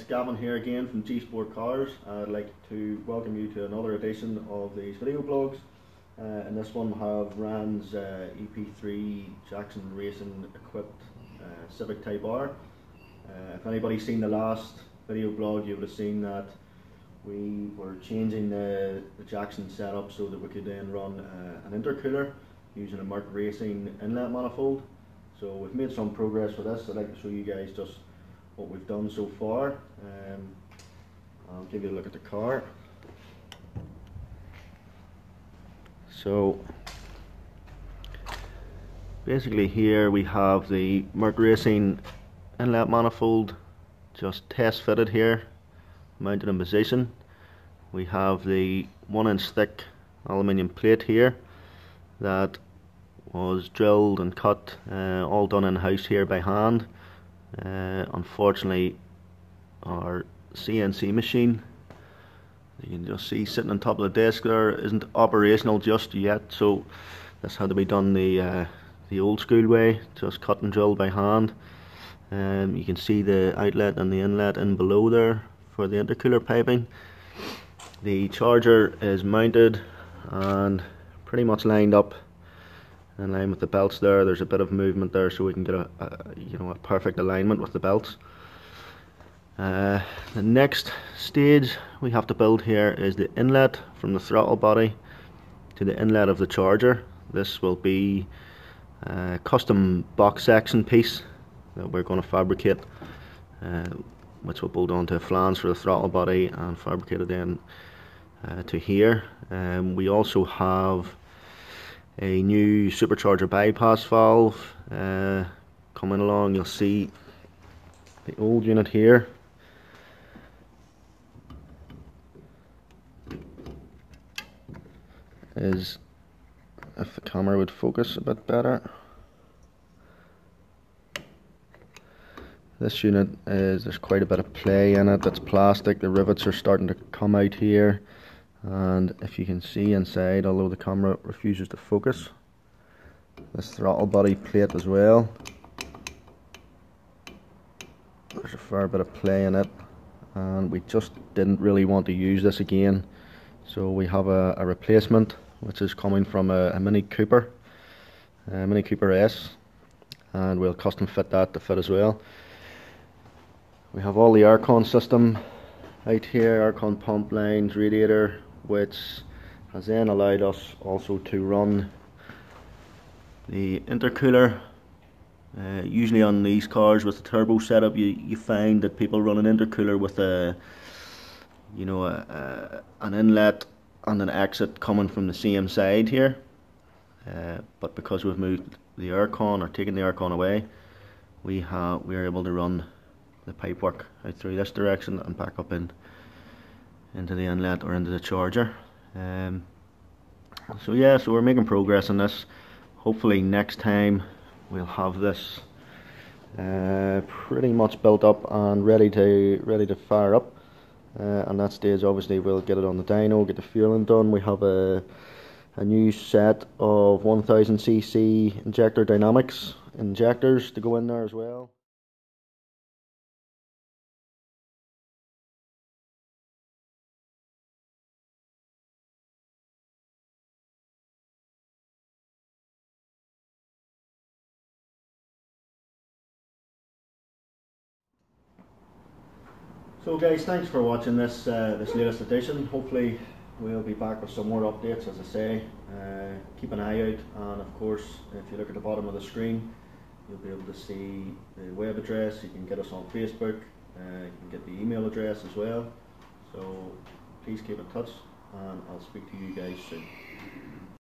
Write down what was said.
it's Gavin here again from Gsport Cars. I'd like to welcome you to another edition of these video blogs. In this one we have Ryans EP3 Jackson Racing equipped Civic Type R. If anybody's seen the last video blog, you would have seen that we were changing the Jackson setup so that we could then run an intercooler using a Merc Racing inlet manifold. So we've made some progress with this. I'd like to show you guys just what we've done so far. I'll give you a look at the car. So basically here we have the Merc Racing inlet manifold just test fitted here, mounted in position. We have the 1-inch thick aluminium plate here that was drilled and cut, all done in house here by hand. Unfortunately, our CNC machine, you can just see sitting on top of the desk there, isn't operational just yet, so this had to be done the old school way, just cut and drilled by hand. You can see the outlet and the inlet in below there for the intercooler piping. The charger is mounted and pretty much lined up in line with the belts there. There's a bit of movement there so we can get a perfect alignment with the belts. The next stage we have to build here is the inlet from the throttle body to the inlet of the charger. This will be a custom box section piece that we're going to fabricate, which will bolt onto a flange for the throttle body and fabricate it then to here. We also have a new supercharger bypass valve coming along. You'll see the old unit here is, if the camera would focus a bit better, this unit is, there's quite a bit of play in it. It's plastic, the rivets are starting to come out here, and if you can see inside, although the camera refuses to focus, this throttle body plate as well, there's a fair bit of play in it, and we just didn't really want to use this again, so we have a replacement which is coming from a Mini Cooper S, and we'll custom fit that to fit as well. We have all the aircon system out here, aircon pump lines, radiator, which has then allowed us also to run the intercooler. Usually on these cars with the turbo setup, you find that people run an intercooler with an inlet and an exit coming from the same side here. But because we've moved the aircon, or taken the aircon away, we are able to run the pipework out through this direction and back up into the inlet or into the charger. So we're making progress on this. Hopefully next time we'll have this pretty much built up and ready to fire up. And that stage obviously we'll get it on the dyno, get the fueling done. We have a new set of 1000cc injector dynamics injectors to go in there as well. So guys, thanks for watching this latest edition. Hopefully we'll be back with some more updates, as I say. Keep an eye out, and of course if you look at the bottom of the screen you'll be able to see the web address. You can get us on Facebook, you can get the email address as well. So please keep in touch, and I'll speak to you guys soon.